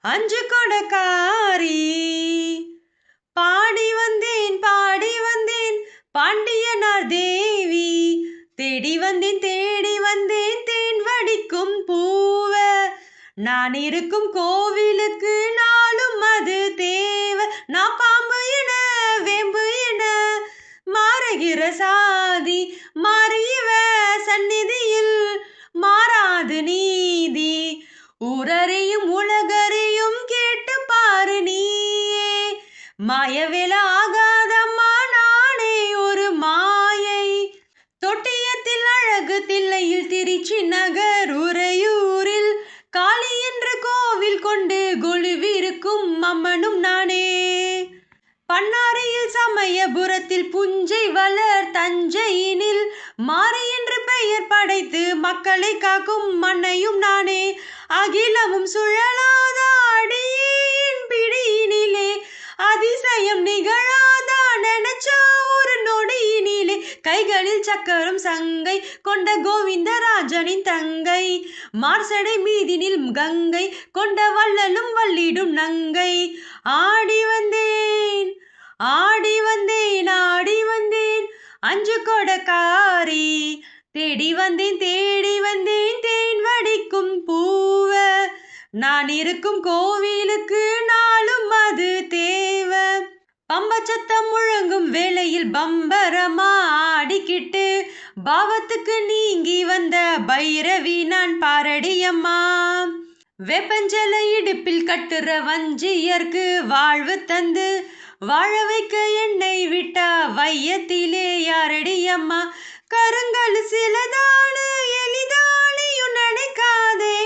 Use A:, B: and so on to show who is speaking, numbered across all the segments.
A: அஞ்சு கொடக்காரி. பாடி வந்தேன் பாண்டியனார் தேவி. தேடி வந்தேன் தேன் வடிக்கும் பூவ. நான் இருக்கும் கோவிலுக்கு நாளும் அது தேவை. நான் பாம்பு என வேம்பு என மாறுகிற சாதி. மாறியவ சந்நிதியில் மாறாது நீதி. ஊரறியும் உலகறியும் கேட்டு பாரு நீயே. மாயவேல ஆகாதம்மா நானே ஒரு மாயை. தொட்டியத்தில் அழகு தில்லையில் திருச்சி நகர் உறையூரில் காளி என்ற கோவில் கொண்டு கொலுவிருக்கும் அம்மனும் நானே. பண்ணாரியில் சமயபுரத்தில் புஞ்சை வளர் தஞ்சையினில் மாரி என்று பெயர் படைத்து மக்களை காக்கும் மண்ணையும் நானே. அகிலமும் சுழலாத அடியேன் பிடியினிலே அதிசயம் நிகழாதா நினைச்சா ஒரு நொடியினிலே. கைகளில் சக்கரம் சங்கை கொண்ட கோவிந்தராஜனின் தங்கை. மார்சடை மீதினில் கங்கை கொண்ட வள்ளலும் வள்ளிடும் நங்கை. ஆடி வந்தேன் ஆடி வந்தேன் அஞ்சு கொடக்காரி. தேடி வந்தேன் தேன் வடிக்கும் பூவ. நான் இருக்கும் கோவிலுக்கு நாளும் அது தேவை. பம்பச்சத்தம் முழங்கும் வேளையில் பம்பரமா ஆடிக்கிட்டு பாவத்துக்கு நீங்கி வந்த பைரவி நான் பாரடியம்மா. வெப்பஞ்சல இடுப்பில் கட்டுற வஞ்சியர்க்கு வாழ்வு தந்து வாழ வைக்க என்னை விட்டா வையத்திலே யாரடியம்மா. கருங்கல் சிலதானு எளிதானியும் நினைக்காதே.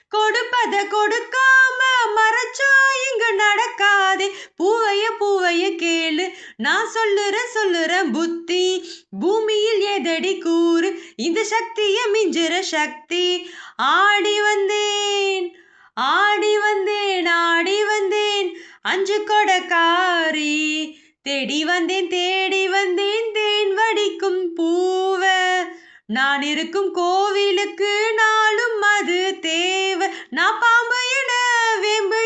A: கொடுப்பத கொடுக்காம மறைச்சா இங்கு நடக்காதே. பூவைய கேளு நான் சொல்லுறேன் புத்தி. பூமியில் எதடி கூறு இந்த சக்திய மிஞ்சுற சக்தி. ஆடி வந்தேன் அஞ்சு கொடக்காரி. தேடி வந்தேன் தேன் வடிக்கும் பூவ. நான் இருக்கும் கோவிலுக்கு நாளும் அது தேவை. நான் பாம்பு என வேம்பு